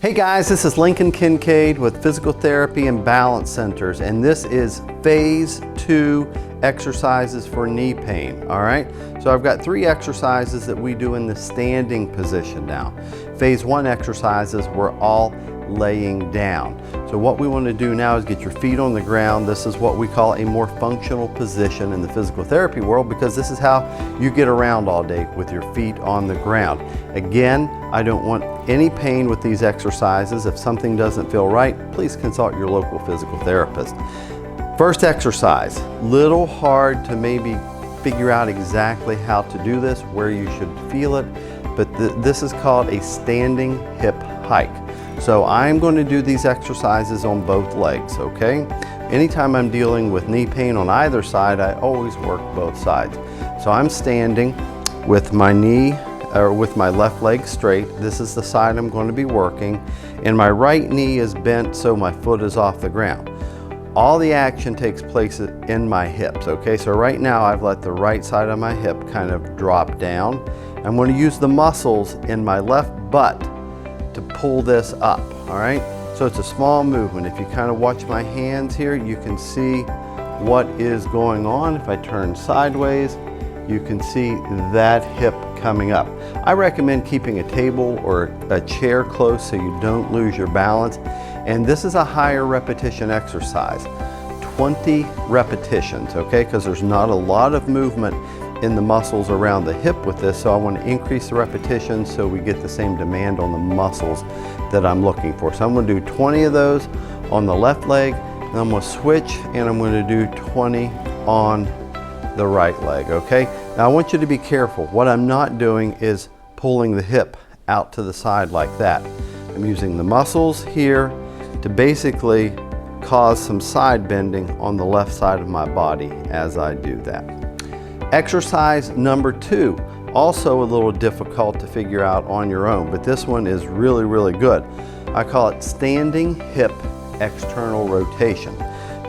Hey guys, this is Lincoln Kincaid with Physical Therapy and Balance Centers, and this is phase 2 exercises for knee pain, all right? So I've got 3 exercises that we do in the standing position now. Phase 1 exercises, we're all laying down. So what we want to do now is get your feet on the ground. This is what we call a more functional position in the physical therapy world, because this is how you get around all day, with your feet on the ground. Again, I don't want any pain with these exercises. If something doesn't feel right, please consult your local physical therapist. First exercise, little hard to maybe figure out exactly how to do this, where you should feel it, but this is called a standing hip hike. So I'm going to do these exercises on both legs, okay? Anytime I'm dealing with knee pain on either side, I always work both sides. So I'm standing with my knee, or with my left leg straight. This is the side I'm going to be working, and my right knee is bent so my foot is off the ground. All the action takes place in my hips, okay? So right now I've let the right side of my hip kind of drop down. I'm going to use the muscles in my left butt to pull this up, all right? So it's a small movement. If you kind of watch my hands here, you can see what is going on. If I turn sideways, you can see that hip coming up. I recommend keeping a table or a chair close so you don't lose your balance. And this is a higher repetition exercise, 20 repetitions, okay? Because there's not a lot of movement in the muscles around the hip with this, so I want to increase the repetitions so we get the same demand on the muscles that I'm looking for. So I'm going to do 20 of those on the left leg, and I'm going to switch and I'm going to do 20 on the right leg, okay? Now I want you to be careful. What I'm not doing is pulling the hip out to the side like that. I'm using the muscles here to basically cause some side bending on the left side of my body as I do that. Exercise number 2, also a little difficult to figure out on your own, but this one is really, really good. I call it standing hip external rotation.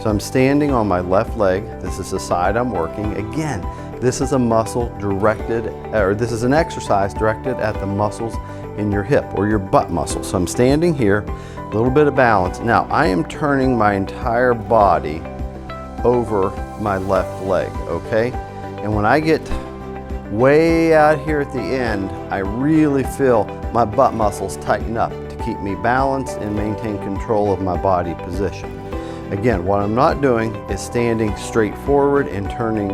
So I'm standing on my left leg. This is the side I'm working. Again, this is a muscle directed, or this is an exercise directed at the muscles in your hip or your butt muscle. So I'm standing here, a little bit of balance. Now I am turning my entire body over my left leg, okay? And when I get way out here at the end, I really feel my butt muscles tighten up to keep me balanced and maintain control of my body position. Again, what I'm not doing is standing straight forward and turning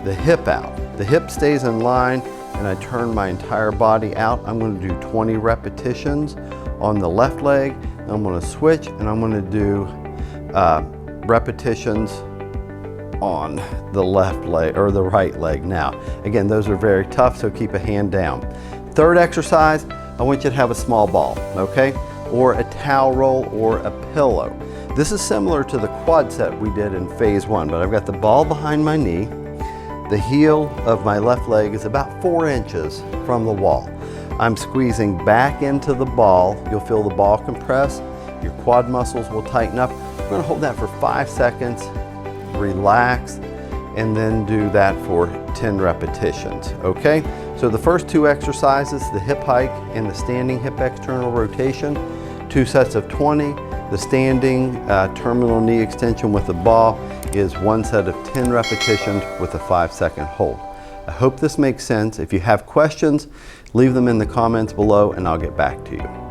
the hip out. The hip stays in line and I turn my entire body out. I'm going to do 20 repetitions on the left leg. I'm going to switch and I'm going to do repetitions on the left leg or the right leg. Now, again, those are very tough, so keep a hand down. Third exercise, I want you to have a small ball, okay? Or a towel roll or a pillow. This is similar to the quad set we did in phase 1, but I've got the ball behind my knee. The heel of my left leg is about 4 inches from the wall. I'm squeezing back into the ball. You'll feel the ball compress. Your quad muscles will tighten up. We're going to hold that for 5 seconds. Relax, and then do that for 10 repetitions, okay? So the first 2 exercises, the hip hike and the standing hip external rotation, 2 sets of 20. The standing terminal knee extension with the ball is 1 set of 10 repetitions with a 5-second hold. I hope this makes sense. If you have questions, leave them in the comments below and I'll get back to you.